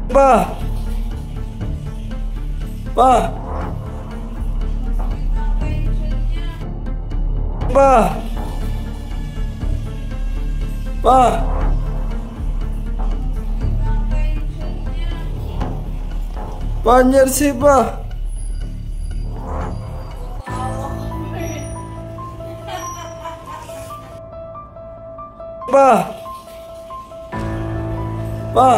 Pa! Pa! Pa! Pa! Panyer sih, Pa! Pa! Pa!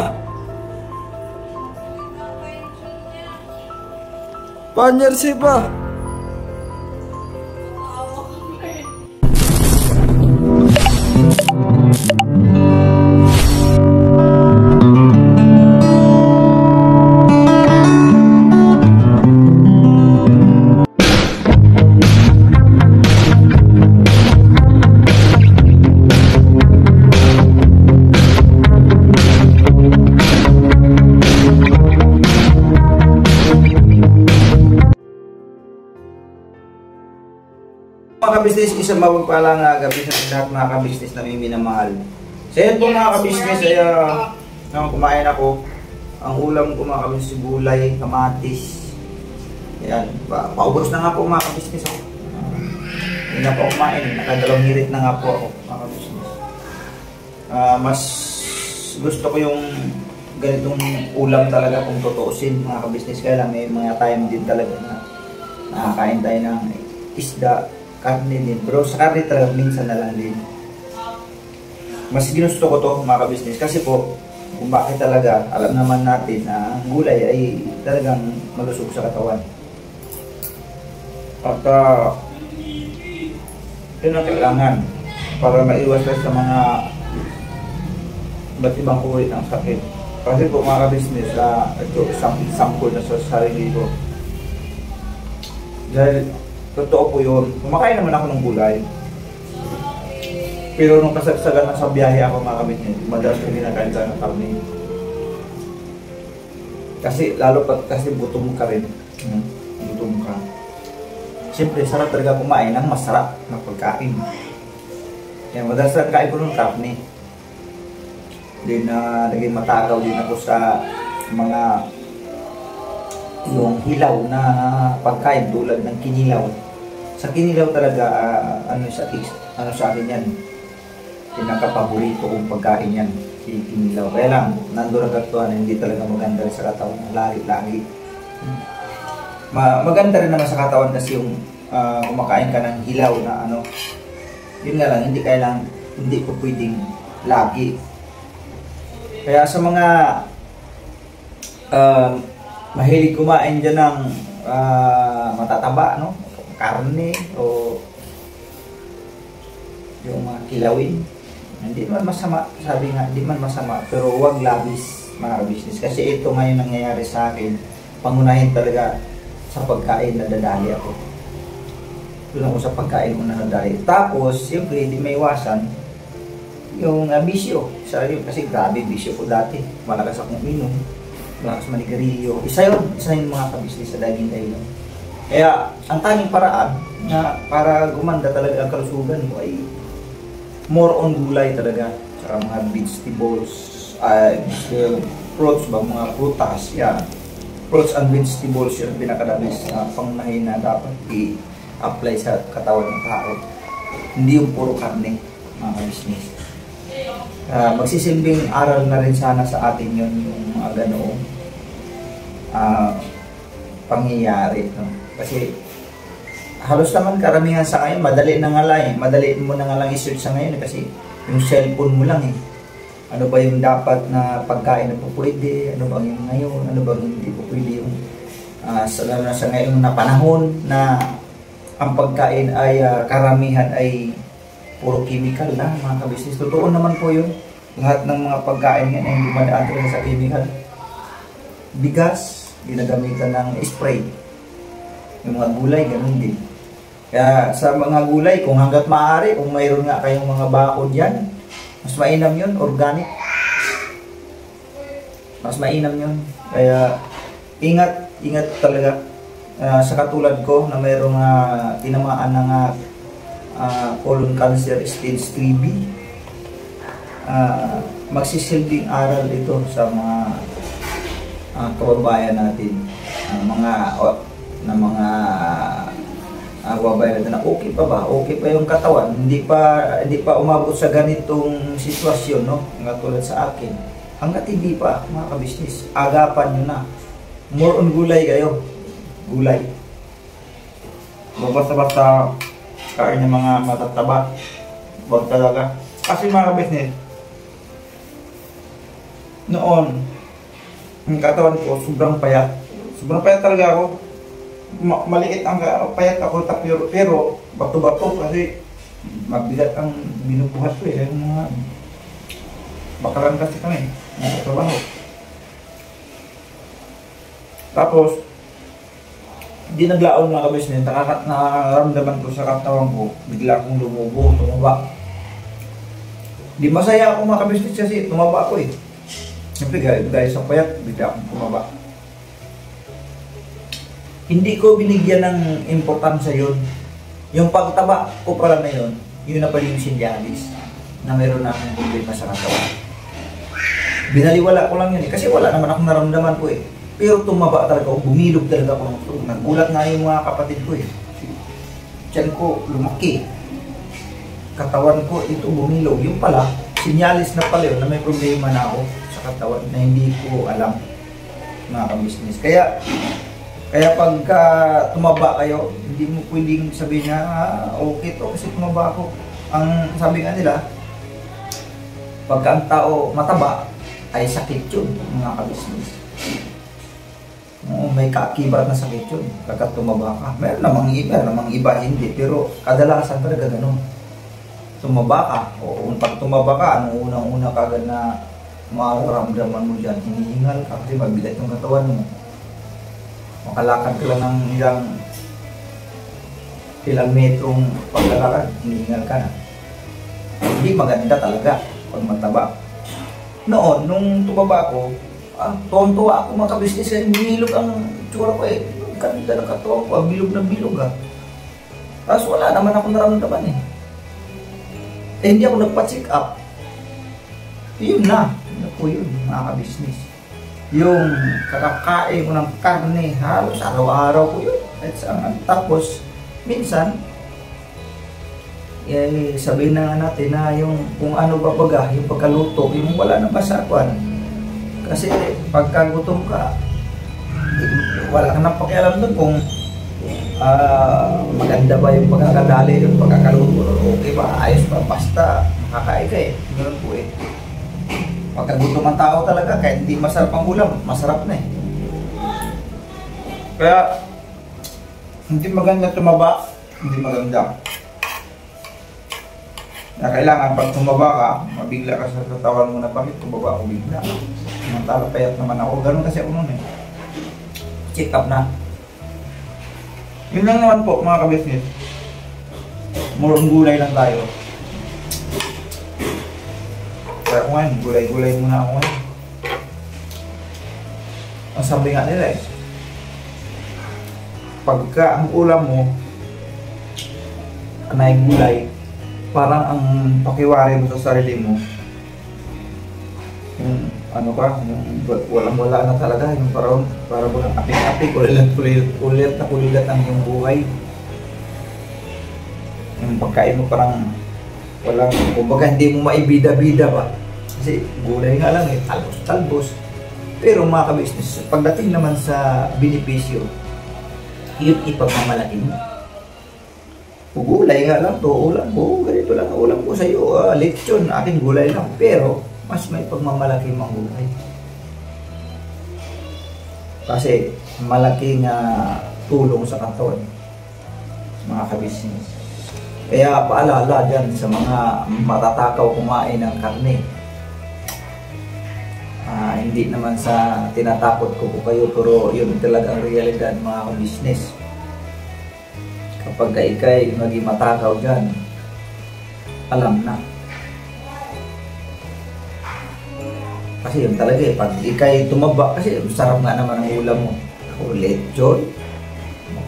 Panyer sih, Pa! Mga kabisnes, isang mapagpalang gabi sa lahat mga kabisnes na may minamahal. So yan po mga kabisnes, ay kumain ako. Ang ulam ko mga kabisnes, gulay, kamatis. Yan, paubos na nga po mga kabisnes ako. Hindi na po kumain, nakadalawang hirit na nga po ako mga kabisnes. Mas gusto ko yung ganitong ulam talaga kung tutuusin mga kabisnes. Kaya lang may mga time din talaga na nakakain tayo ng isda, karne din. Pero sa karne talaga minsan na lang din. Mas ginusto ko to mga kabisnes kasi po kung bakit talaga alam naman natin na ang gulay ay talagang malusog sa katawan. At yun ang kailangan para maiwas tayo sa mga iba't ibang uri ng sakit. Kasi po mga kabisnes, ito isang example na sa sarili ko. Dahil totoo po yun. Kumakain naman ako ng gulay. Pero nung kasagsagan na sa biyahe ako mga kabisnes, madalas ko ginakain tayo ng karne. Kasi lalo pa kasi gutom ka rin. Gutom ka. Siyempre, sarap talaga kumain ng masarap na pagkain. Kaya madalas lang kain ko ng karne. Din naging matagaw din ako sa mga yung hilaw na pagkain tulad ng kinilaw. Sa kinilaw talaga ano sa akin yan, pinaka-paborito kong pagkain yan, kinilaw. Kaya lang nandoon agad hindi talaga maganda rin sa katawan, lagi. Maganda rin naman sa katawan kasi yung kumakain ka ng hilaw na ano, yun nga lang, hindi po pwedeng lagi. Kaya sa mga mahilig kumain dyan ng matataba, no? Karne o yung mga kilawin, hindi man masama, sabi nga, hindi man masama, pero huwag labis mga business. Kasi ito ngayon nangyayari sa akin, pangunahin talaga sa pagkain na dadali ako. Doon ako sa pagkain mo na nadali. Tapos, siyempre, hindi may iwasan yung bisyo. Kasi grabe, bisyo ko dati. Malakas akong uminom. Malakas manigarilyo. Isa yung mga kabisnes sa daging dahilan. Kaya, ang tanging paraan na para gumanda talaga ang kalusugan mo ay more on gulay talaga. Saka mga vegetables, fruits ba, mga prutas, yan. Fruits and vegetables yung pinakadabis na pangunahin na dapat i-apply sa katawan ng tao. Hindi yung puro karne, mga kabisnes. Magsisilbing aral na rin sana sa atin yun, yung mga ganoong pangyayari, no? Kasi halos naman karamihan sa ngayon madali mo na nga lang i-search sa ngayon kasi yung cellphone mo lang ano ba yung dapat na pagkain na po pwede, ano ba yung ngayon, ano ba yung hindi po pwede yung lalo na sa ngayon na panahon na ang pagkain ay karamihan ay puro chemical na mga kabisnes. Totoo naman po yun. Lahat ng mga pagkain ngayon ay dumadaan talaga sa chemical. Bigas, ginagamitan ng spray. Yung mga gulay, ganun din. Kaya sa mga gulay, kung hanggat maaari, kung mayroon nga kayong mga bakod yan, mas mainam yun, organic. Mas mainam yun. Kaya ingat talaga. Sa katulad ko na mayroong tinamaan ng colon cancer stage 3B, magsisilbing aral ito sa mga kababayan natin, ng mga kababayan natin na okay pa ba? Okay pa yung katawan, hindi pa umabot sa ganitong sitwasyon, no? Katulad sa akin. Hanggat hindi pa, mga kabisnes, agapan nyo na. More on gulay kayo. Gulay. Basta-basta kain ng mga matataba. Huwag talaga. Kasi mga kabisnes, noon, ang katawan ko, sobrang payat. Sobrang payat talaga ako. Maliit ang payat ako, pero bato-bato kasi mabigat ang binubuhat ko eh. Yung mga bakalan kasi kami. Trabaho. Tapos, di naglaon mga kabisnes, nakaramdaman ko sa katawan ko, bigla akong lumubo, tumaba. Di masaya ako mga kabisnes kasi tumaba ako eh. Siyempre dahil sa payat, bigla akong tumaba. Hindi ko binigyan ng importansya yun. Yung pagtaba ko pala na yun, yun na pala yung sinyalis na meron na akong problema sa katawan. Binaliwala ko lang yun eh, kasi wala naman akong naramdaman ko eh. Pero tumaba talaga ako, bumilog talaga ako ng tulog. Nagulat nga yung mga kapatid ko eh. Tiyan ko, lumaki. Katawan ko, ito bumilog. Yung pala, sinyalis na pala yun na may problema na ako sa katawan na hindi ko alam, mga kabisnes. Kaya pagka tumaba kayo, hindi mo pwedeng sabihin na, okay to kasi tumaba ako. Ang sabi nga nila, pagka ang tao mataba, ay sakit yun, mga kabisnes. May kaakibat na sakit yun, pagka tumaba ka. Meron namang iba hindi, pero kadalasan talaga ganun. Tumaba ka, o pag tumaba ka, anong unang-una kagad na mararamdaman mo dyan, hinihingal ka kasi mabigat yung katawan mo. Makalakad ka lang ng ilang metrong paglalakad, hinihingal ka na. Hindi maganda talaga pag mataba. Noon, nung tumaba ako, tuwang-tuwa ako mga kabisnes, minilog ang tsura ko eh. Ganda na katawan ko, bilog na bilog ha. Tapos wala naman ako naramdaman eh. Hindi ako nagpa-check up. Yun na. Ano po yun, mga kabisnes. Yung kakakain ko ng karne, halos araw-araw ko yun. Tapos, minsan, sabihin na natin na yung kung ano ba baga, yung pagkaluto, yung wala na basakuan. Kasi pagkagutom ka, wala ka nang pakialam doon kung maganda ba yung pagkakadali, yung pagkakaluto, okay ba, ayos ba, basta makakain ka eh. Ganun po eh. Pagkagutom ang tao talaga, kahit hindi masarap ang ulam, masarap na eh. Kaya, hindi maganda tumaba, hindi maganda. Na kailangan pag tumaba ka, mabigla ka sa katawan mo na bakit tumaba ako bigla. Samantala payat naman ako, ganun kasi ako noon eh. Check up na. Yun lang naman po mga kabisnes. More on gulay lang tayo. Kaya ako ngayon, gulay-gulay muna ako ngayon. Ang sabi nga nila eh, pagka ang ulam mo may gulay, parang ang pakiwari mo sa sarili mo, yung ano ka, yung walang-wala na talaga, yung parang walang apik-apik, ulit na kulilat ang iyong buhay. Yung pagkain mo parang walang, kumbaga hindi mo maibida-bida pa. Kasi gulay nga lang eh, talbos-talbos. Pero mga kabisnes, pagdating naman sa benepisyo, yun ipagmamalaki mo. Gulay nga lang to, ulam ko, ganito lang ulam ko sa iyo, lechon, aking gulay lang. Pero, mas may pagmamalaki mga gulay. Kasi, malaking tulong sa katawan, mga kabisnes. Kaya paalala dyan sa mga matatakaw kumain ng karne. Hindi naman sa tinatakot ko po kayo, pero yun talagang realidad mga kabisnes. Kapag ikay maging matakaw dyan, alam na. Kasi yun talaga eh, pag ikay tumaba, kasi sarap nga naman ang ulam mo. Lechon,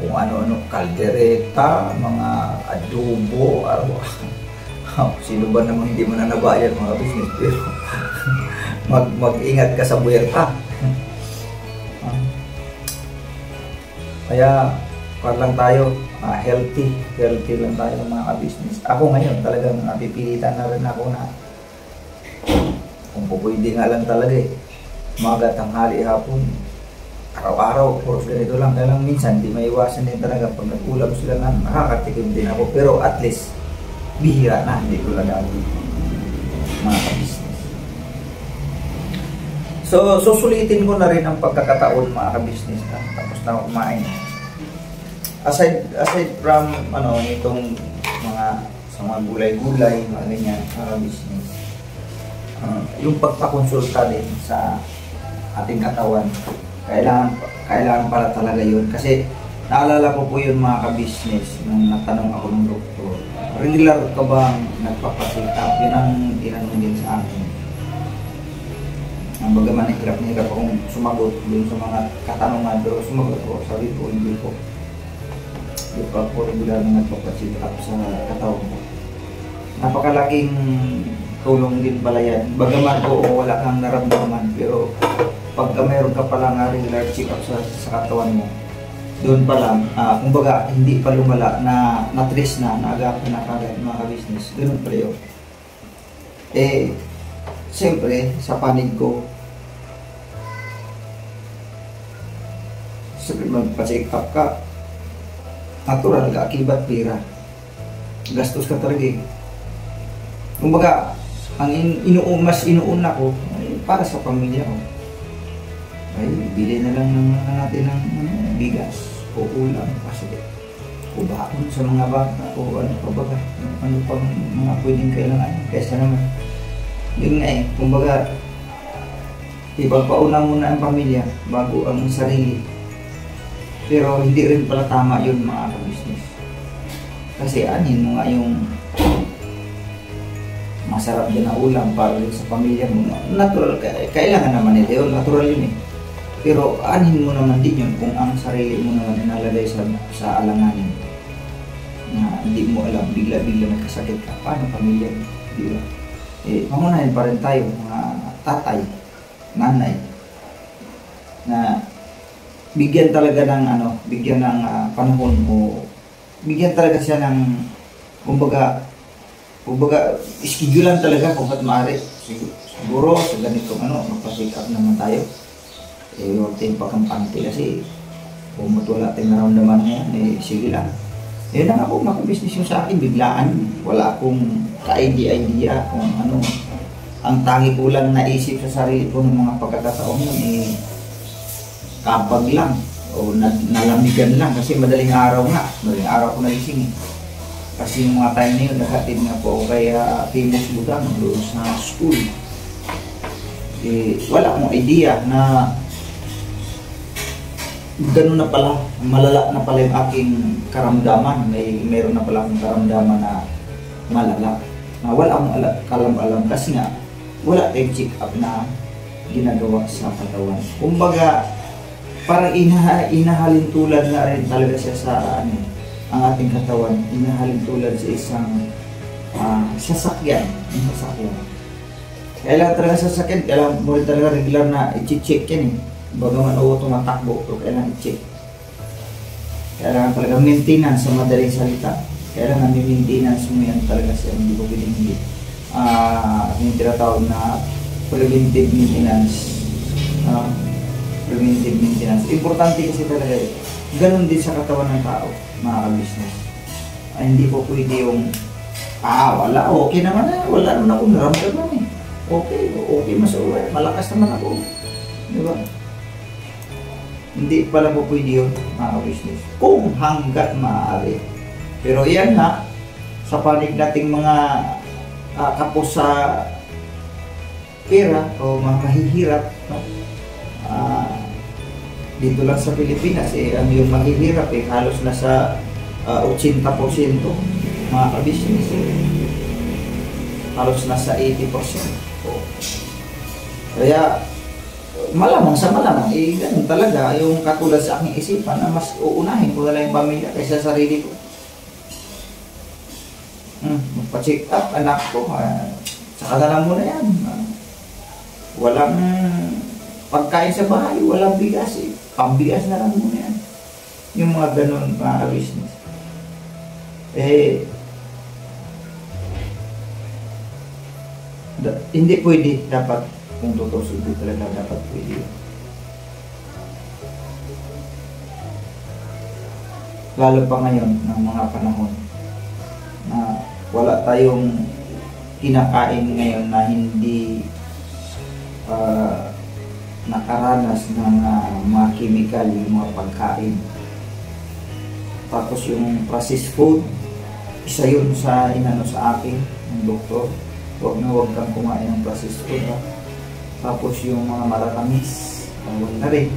kung ano-ano, kaldereta, mga adobo, sino ba naman hindi mo na nabayan mga business, pero mag-ingat ka sa buwerta. Kaya, kung lang tayo, healthy lang tayo mga ka-business. Ako ngayon, talagang napipilitan na rin ako na kung pupwede nga lang talaga umaga, tanghali, hapon, araw-araw, puros ganito lang. Kaya lang minsan, di maiwasan din talaga pag nag-ulam sila na nakakatikim din ako. Pero at least, bihira na, hindi ko lang dati mga ka-business. So, susulitin ko na rin ang pagkakataon mga ka-business na tapos na ako kumain. Aside from itong mga gulay-gulay, mga ganyan, mga ka-business, yung pagpakonsulta din sa ating katawan, kailangan pala talaga yun. Kasi naalala ko po yun mga ka-business nung natanong ako ng doktor, regular ka bang nagpapacheck up? Yun ang tinanong din sa akin. Ang bagaman hirap akong sumagot dun sa mga katanungan, pero sumagot ko, sabi ko, hindi ko pa po regular na nagpapacheck up sa katawan ko. Napakalaking tulong din pala yan. Bagaman oo, wala kang naramdaman, pero pagka mayroon ka pala nga regular check up sa katawan mo, doon pa lang, kumbaga hindi pa lumala na na-trace na, naagapan na kagad mga ka-business. Ganun pa yun. Siyempre, sa panig ko, siyempre magpa-check up ka, natural ka, akibat pira. Gastos ka talaga eh. Kumbaga, ang mas inuuna ko, para sa pamilya ko. Ay, bili na lang natin ng bigas o ulam kasi kubaon sa mga bata o ano pa baga, ano pang mga pwedeng kailangan kaysa naman. Yun nga eh, kumbaga ipagpauna muna ang pamilya bago ang sarili. Pero hindi rin pala tama yun mga ka-business. Kasi anin mo nga yung masarap din na ulam para rin sa pamilya mo. Natural, kailangan naman nila yun, natural yun eh. Pero anin mo naman din yun kung ang sarili mo naman inalagay sa alanganin na hindi mo alam, bigla-bigla magkasakit ka. Paano pamilya mo? Di ba? Pamunahin pa rin tayo, mga tatay, nanay, na bigyan talaga ng bigyan ng panahon o bigyan talaga siya ng kumbaga iskidulan talaga kung ba't maaari. Siguro sa ganitong magpa-check up naman tayo. Huwag tayong pagkampante kasi kung wala tayong naramdaman ngayon, sige lang. Yun lang ako, makabusiness yung sa akin, biglaan. Wala akong ka-idea kung ano. Ang tangi ko lang naisip sa sarili ko ng mga pagkakataon yun, kapag lang o nalamigan lang kasi madaling araw ko nagising eh. Kasi yung mga time na yun, nakatid nga po ako kaya famous budang doon sa school. Wala akong idea na ganun na pala, malala na pala yung aking karamdaman. Mayroon na pala akong karamdaman na malala. Na wala akong kalam-alam kasi nga wala tayong check up na ginagawa sa katawan. Kumbaga, parang inahalin tulad na rin talaga siya sa ang ating katawan. Inahalin tulad sa isang sasakyan. Kailangan talaga sasakyan, kailangan mo rin talaga regular na i-check yan eh. Bagaman oo tumatakbo, pero kailangan i-check. Kailangan talaga maintenance sa madaling salita. Kailangan may maintenance mo yan talaga siya, hindi ko pwedeng hindi. Yung tinatawag na preventive maintenance. Preventive maintenance. Importante kasi talaga eh. Ganon din sa katawan ng tao, mga business. Hindi po pwede yung wala, okay naman na, wala naman ako naramdaman eh. Okay, malakas naman ako. Diba? Hindi pala po pwede yun, mga business. Kung hanggat maaari. Pero yan na, sa panig nating mga kapos sa pera o mga mahihirap, no? Dito lang sa Pilipinas, ang yung mahihirap, halos nasa 80% mga ka-business. Halos nasa 80%. Kaya, malamang sa malamang, ganun talaga yung katulad sa aking isipan na mas uunahin ko na lang yung pamilya kaysa sarili ko. Magpa-check up, anak ko, saka na lang muna yan. Walang pagkain sa bahay, walang bigas eh. Pambigas na lang muna yan. Yung mga ganun mga business. Eh, hindi pwede, dapat, kung totoo hindi talaga dapat pwede. Lalo pa ngayon ng mga panahon na wala tayong kinakain ngayon na hindi nakaranas ng mga chemical, yung mga pagkain. Tapos yung processed food, isa yun sa inano sa akin ng doktor, huwag kang kumain ng processed food, ha? Tapos yung mga matatamis, huwag na rin.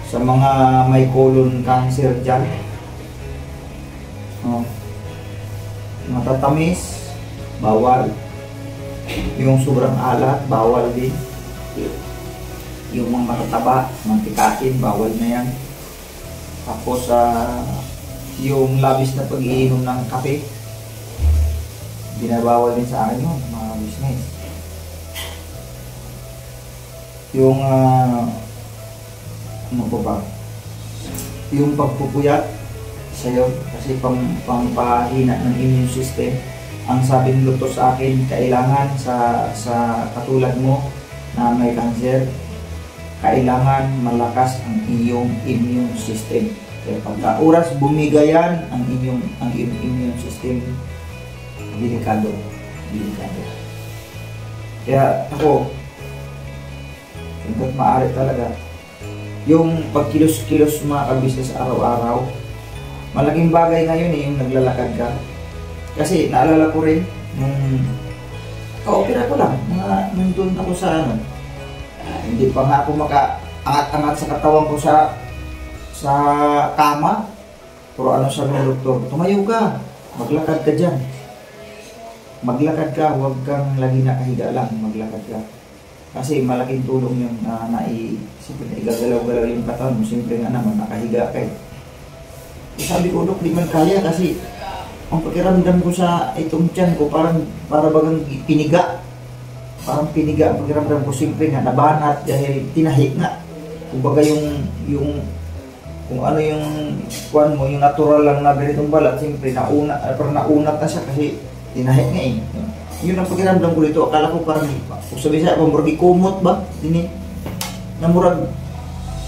Sa mga may colon cancer dyan, matatamis, bawal. Yung sobrang alat, bawal din. Yung mga matataba, mantikain, bawal na yan. Tapos yung labis na pag-iinom ng kape, binabawal din sa akin yun, mga business. Yung ano po ba? Yung pagpupuyat sa'yo, kasi pampahina ng immune system. Ang sabi ng doktor sa akin, kailangan sa katulad mo na may cancer, kailangan malakas ang iyong immune system. Kaya pagka oras bumigayan ang iyong immune system, delikado. Kaya ako, hanggat maaari talaga, yung pagkilos-kilos mga kabisnes araw-araw, malaking bagay ngayon yung naglalakad ka. Kasi naalala ko rin, nung ka-opera ko lang, nandun ako sa hindi pa nga ako maka-angat-angat sa katawan ko sa kama. Pero ano sabi ng doktor, tumayo ka, maglakad ka dyan. Maglakad ka, huwag kang lagi nakahiga lang, maglakad ka. Kasi malaking tulong yung siyempre igagalaw-galaw yung katawan mo, siyempre nga naman nakahiga ka eh. Sabi ko, Dok, di man kaya kasi ang pakiramdam ko sa itong tiyan ko para bagang piniga. Parang piniga ang pakiramdam ko, siyempre nga nabanat dahil tinahi nga. Kumbaga yung kung ano yung kuan mo, yung natural lang na ganitong balat, siyempre parang naunat na siya kasi tinahi nga eh. Yun ang pakiramdam ko dito. Akala ko parang, kung sabi siya, murag kumot ba? Dini, na murag,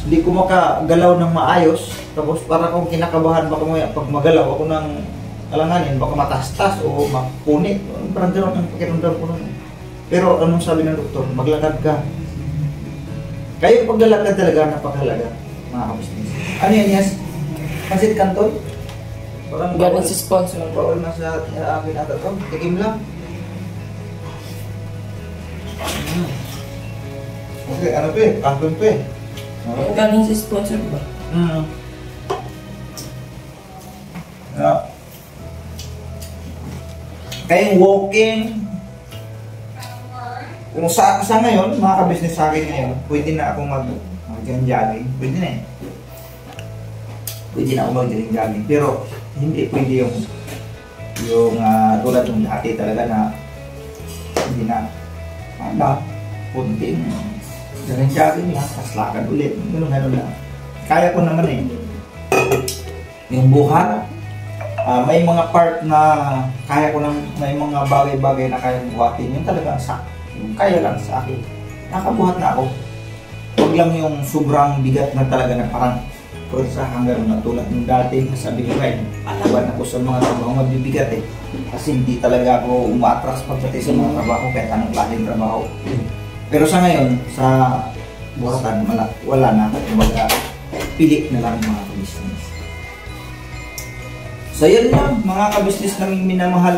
hindi ko makagalaw ng maayos. Tapos para kung kinakabahan, baka pag magalaw ako ng alanganin, baka matastas o mapunit. Parang gano'n ang pakiramdam ko nun. Pero anong sabi ng doktor? Maglakad ka. Kayo paglalakad talaga, napakahalaga, mga kabisnes. Ano yan, Yas? Pansit Canton? Parang Galing si sponsor. bawal na sa akin ata ito. Tikim lang. Okay, ano pa eh? Canton pa eh. Galing si sponsor ba? Kayong walking, kung sa ngayon, mga kabisnes sa akin ngayon, pwede na akong mag-jogging. Pwede na eh. Pwede na akong mag-jogging. Pero, hindi pwede yung tulad ng dati talaga na hindi na kunting jogging lang, tas lakad ulit. Ganun lang. Kaya ko naman eh. Yung buhat, may mga part na kaya ko nang, may mga bagay-bagay na kaya buhatin. Yung talagang kaya lang sa akin. Nakabuhat na ako. Huwag lang yung sobrang bigat na talaga na parang sa hanggang na tulad ng dati. Sabi ko kayo, alawan ako sa mga trabaho mabibigat eh. Kasi hindi talaga ako umaatras pagdating sa mga trabaho kahit anong klaseng trabaho. Pero sa ngayon, sa buhatan, wala na. Kumbaga, pili na lang mga kabisnes. So yan lang mga kabisnes naming minamahal,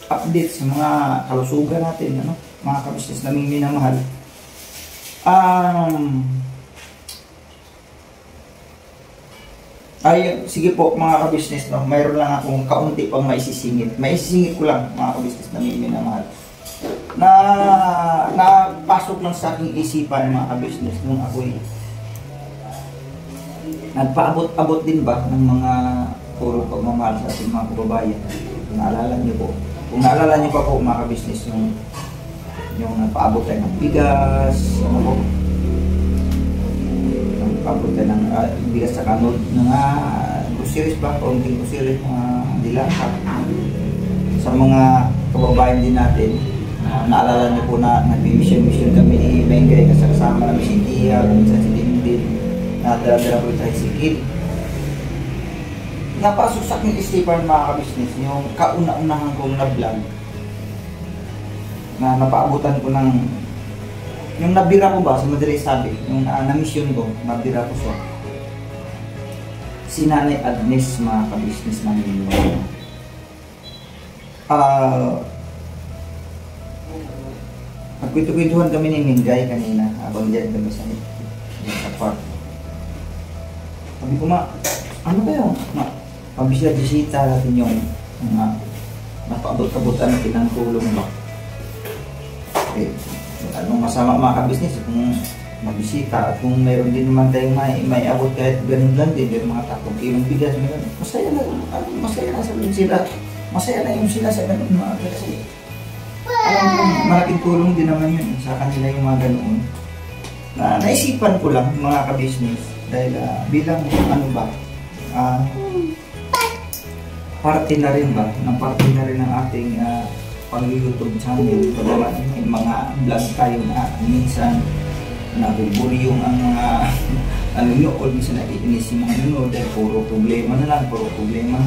update sa mga kalusugan natin, ano? Mga kabisnes naming minamahal. Sige po mga kabisnes, no? Mayroon lang akong kaunti pang maisisingit. Maisisingit ko lang mga kabisnes naming minamahal. Napasok lang sa aking isipan mga kabisnes nung ako'y nagpaabot-abot din ba ng mga puro pagmamahal sa ating mga kababayan. Naalala niyo po. Kung naalala niyo pa po mga kabisnes, yung nagpaabot tayo ng bigas, nagpaabot tayo ng bigas sa kanod, mga groceries ba, konting groceries, mga dilata. Sa mga kababayan din natin, naalala niyo po na nag-mission kami ni Mengay, kasama namin si Tia, sa si Dindin, nadala-dala ko yung tricycle. Napasok sa aking isipan mga ka-business, yung kauna-unahan kong na-vlog, na napaabutan ko ng, yung nabira ko ba, sa madali sabi, yung na-mission ko, nabira ko siya. Si Nanay Agnes mga ka-business namin yun. Nagkwento-kwentuhan kami ni Mingay kanina, habang dyan kami sa park. Sabi ko ano ba yun? Pabisita natin yung mga napabot-abutan natin ng tulong ba? Okay. Anong masama mga ka-business kung mabisita at kung mayroon din naman tayong may abot kahit ganun lang din, yung mga 3 kilong bigas, masaya na, masaya na sabihin sila. Masaya na yung sila sa ganun mga kasi alam ko, malaking tulong din naman yun sa kanila yung mga ganoon. Naisipan ko lang mga ka-business dahil bilang ano ba, parte na rin ba, parte na rin ng ating pag-YouTube channel. Pagkawa may mga vlog tayo na minsan nabuburi yung ang mga nanonood, minsan naiinis yung mga nanonood dahil puro problema na lang, problema.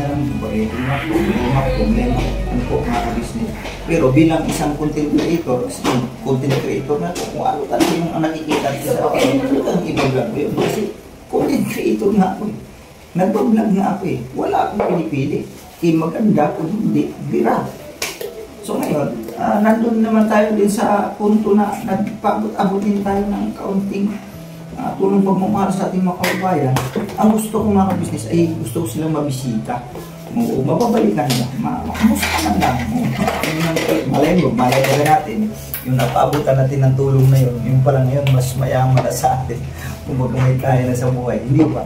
Ano po mga ka-business. Pero bilang isang content creator na ito, kung ano talaga yung nakikita sa akin, talagang iba-vlog ko yun. Kasi content creator nga ako eh. Nagbablog nga ako eh. Wala akong pinipili. Maganda kung hindi, bira. So ngayon, nandun naman tayo din sa punto na nagpabot-abotin tayo ng kaunting tulong pagmamahal sa ating mga kababayan. Ang gusto ko mga ka-business ay gusto ko silang mabisita. Mababalikan na, makamusta man lang. Malay ba natin, yung napaabutan natin ng tulong na yun, yung pala ngayon mas mayaman na sa atin kung magkamay tayo na sa buhay. Hindi ba?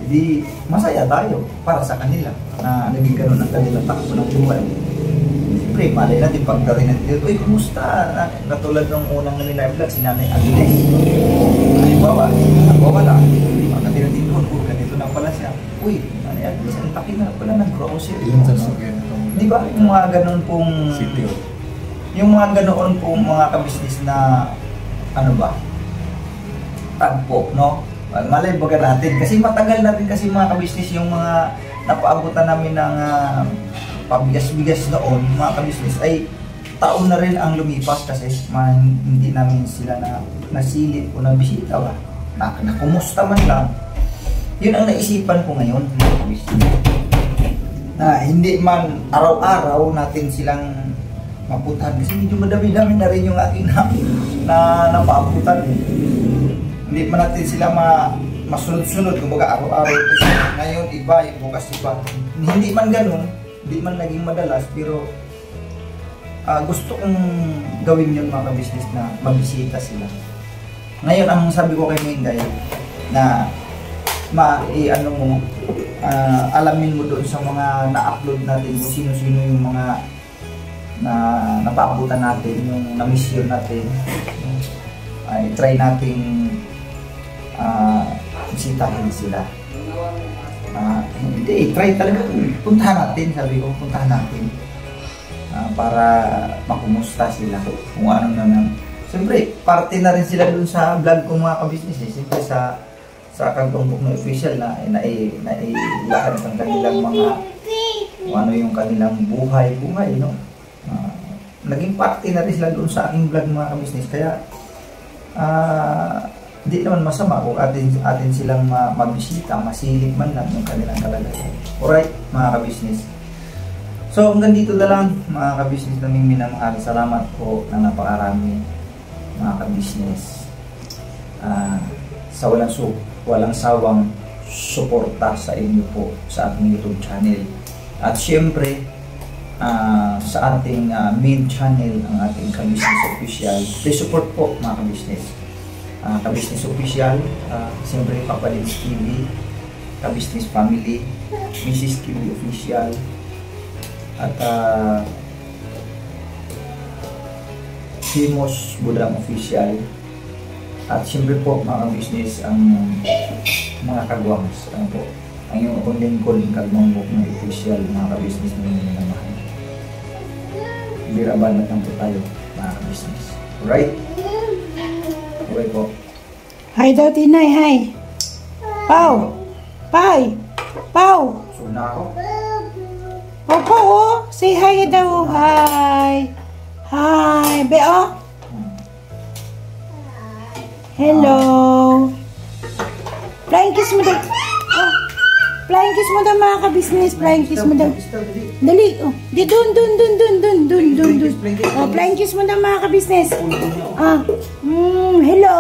Hindi, masaya tayo para sa kanila na naging ganun ang kanilang takbo ng buhay. Siyempre, malay natin pagdating natin, uy, kumusta? Katulad ng unang nila vlog, si Nanay Agnes. Halimbawa, nagwawala. Pagdating natin doon, ganito na pala siya. Uy, Nanay Agnes, ang taki na pala ng grocery. Di ba? Yung mga ganun pong... Yung mga ganoon pong mga ka-business na, ano ba? Tagpo, no? Malay baga natin. Kasi matagal na rin kasi mga ka-business yung mga napaabutan namin ng pabigas-bigas noon, mga ka-business, ay taon na rin ang lumipas kasi hindi namin sila nasilip o nabisita ba. Nakumusta man lang. Yun ang naisipan ko ngayon, mga ka-business. Na hindi man araw-araw natin silang mapuntahan kasi medyo madami-dami na rin yung aking na napaabutan. Hindi man natin sila masunod-sunod, kumbaga araw-araw. Ngayon iba, bukas iba. Hindi man ganun, hindi man naging madalas, pero gusto kong gawin yun mga ka-business na mabisita sila. Ngayon ang sabi ko kay Mingay na alamin mo doon sa mga na-upload natin kung sino-sino yung mga na napaabutan natin, yung na-mission natin. Ay try nating bisitahin sila. Hindi, try talaga. Puntahan natin, sabi ko, puntahan natin. Para makumusta sila. Kung ano naman. Siyempre, parte na rin sila dun sa vlog ko mga ka-business. Siyempre sa Kantong Book na official na nailahan ng kanilang mga kung ano yung kanilang buhay, no? Naging parte na rin sila dun sa aking vlog mga ka-business. Kaya, hindi naman masama kung atin silang mabisita, masilip man lang yung kanilang kalagayan. Alright, mga ka-business. So, hanggang dito na lang, mga ka-business naming minamahal. Salamat po na napakarami, mga ka-business. Sa walang sawang suporta sa inyo po sa ating YouTube channel. At syempre, sa ating main channel, ang ating Ka-Business Official. Please support po, mga ka-business. Ka-Business Official, siyempre Papalins TV, Ka-Business Family, Mrs. TV Official, at Simos Budang Official, at siyempre po mga ka-business ang mga kagwangs, ano po, ang iyong akong lingkod, kagmambok ng official, mga ka-business na minamahal. Biraban na po tayo, mga ka-business. Alright? Okay po. Hi daw, Tinay, hi. Pau! Pai! Pau! So na ako. Pau, Pau, oh. Say hi daw. Hi. Hi. Be, oh. Hello. Flying kiss mo daw. Oh. Flying kiss mo daw, mga ka-business. Flying kiss mo daw. Dali. Oh. Di, dun. Oh, flying kiss mo daw, mga ka-business. Ah. Hello.